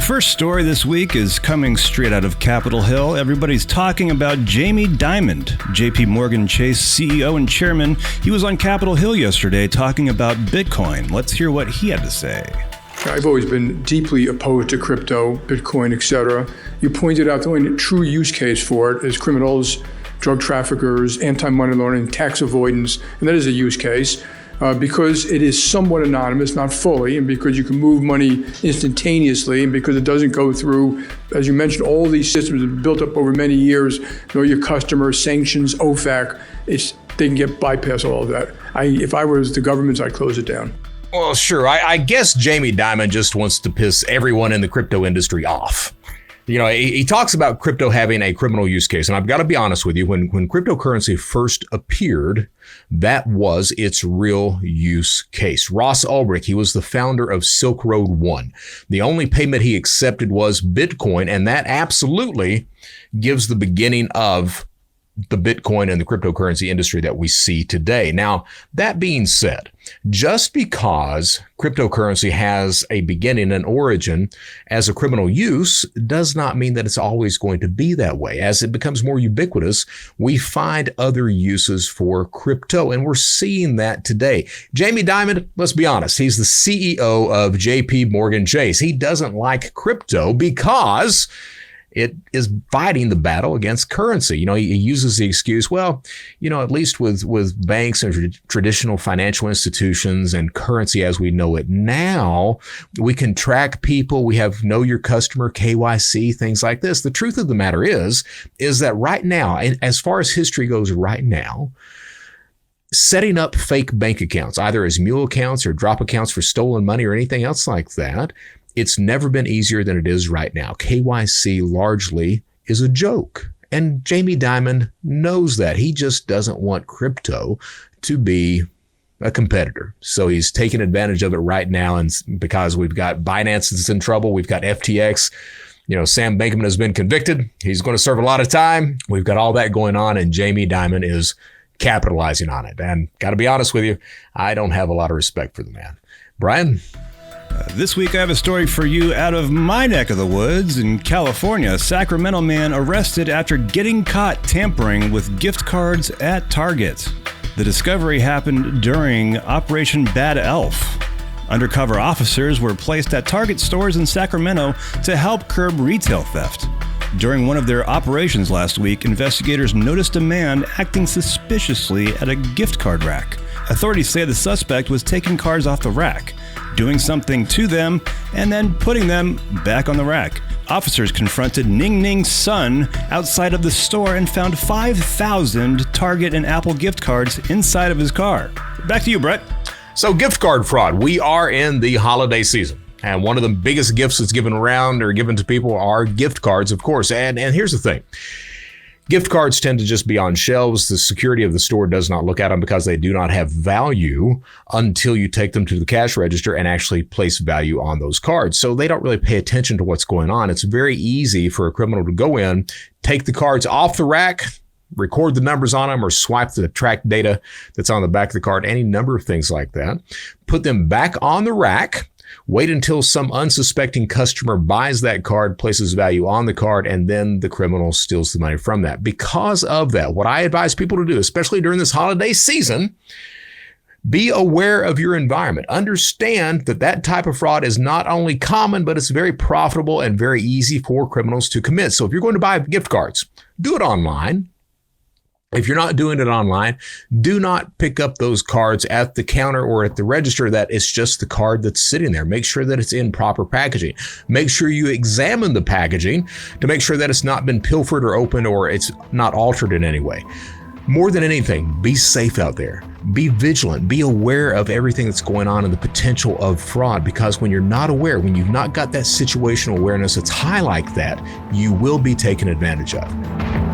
first story this week is coming straight out of Capitol Hill. Everybody's talking about Jamie Dimon, JP Morgan Chase CEO and chairman. He was on Capitol Hill yesterday talking about Bitcoin. Let's hear what he had to say. I've always been deeply opposed to crypto, Bitcoin, etc. You pointed out the only true use case for it is criminals, drug traffickers, anti-money laundering, tax avoidance, and that is a use case. Because it is somewhat anonymous, not fully, and because you can move money instantaneously, and because it doesn't go through, as you mentioned, all these systems have been built up over many years, know your customers, sanctions, OFAC, they can get bypass all of that. If I was the government, I'd close it down. Well, sure. I guess Jamie Dimon just wants to piss everyone in the crypto industry off. You know, he talks about crypto having a criminal use case. And I've got to be honest with you, when cryptocurrency first appeared, that was its real use case. Ross Ulbricht, he was the founder of Silk Road One. The only payment he accepted was Bitcoin, and that absolutely gives the beginning of the Bitcoin and the cryptocurrency industry that we see today. Now, that being said, just because cryptocurrency has a beginning and origin as a criminal use does not mean that it's always going to be that way. As it becomes more ubiquitous, we find other uses for crypto, and we're seeing that today. Jamie Dimon, let's be honest, he's the CEO of JP Morgan Chase. He doesn't like crypto because it is fighting the battle against currency. You know, he uses the excuse, well, you know, at least with banks and traditional financial institutions and currency as we know it now, we can track people. We have know your customer, KYC, things like this. The truth of the matter is that right now, and as far as history goes right now, setting up fake bank accounts, either as mule accounts or drop accounts for stolen money or anything else like that, it's never been easier than it is right now. KYC largely is a joke. And Jamie Dimon knows that. He just doesn't want crypto to be a competitor. So he's taking advantage of it right now. And because we've got Binance that's in trouble, we've got FTX. You know, Sam Bankman has been convicted. He's going to serve a lot of time. We've got all that going on, and Jamie Dimon is capitalizing on it. And got to be honest with you, I don't have a lot of respect for the man. Brian? This week I have a story for you out of my neck of the woods in California. A Sacramento man arrested after getting caught tampering with gift cards at Target. The discovery happened during Operation Bad Elf. Undercover officers were placed at Target stores in Sacramento to help curb retail theft. During one of their operations last week, investigators noticed a man acting suspiciously at a gift card rack. Authorities say the suspect was taking cards off the rack, doing something to them, and then putting them back on the rack. Officers confronted Ning Ning's son outside of the store and found 5,000 Target and Apple gift cards inside of his car. Back to you, Brett. So gift card fraud. We are in the holiday season. And one of the biggest gifts that's given around or given to people are gift cards, of course. And here's the thing. Gift cards tend to just be on shelves. The security of the store does not look at them because they do not have value until you take them to the cash register and actually place value on those cards. So they don't really pay attention to what's going on. It's very easy for a criminal to go in, take the cards off the rack, record the numbers on them, or swipe the track data that's on the back of the card, any number of things like that, put them back on the rack, wait until some unsuspecting customer buys that card, places value on the card, and then the criminal steals the money from that. Because of that, what I advise people to do, especially during this holiday season, be aware of your environment. Understand that that type of fraud is not only common, but it's very profitable and very easy for criminals to commit. So if you're going to buy gift cards, do it online. If you're not doing it online, do not pick up those cards at the counter or at the register that it's just the card that's sitting there. Make sure that it's in proper packaging. Make sure you examine the packaging to make sure that it's not been pilfered or opened or it's not altered in any way. More than anything, be safe out there. Be vigilant. Be aware of everything that's going on and the potential of fraud, because when you're not aware, when you've not got that situational awareness that's high like that, you will be taken advantage of.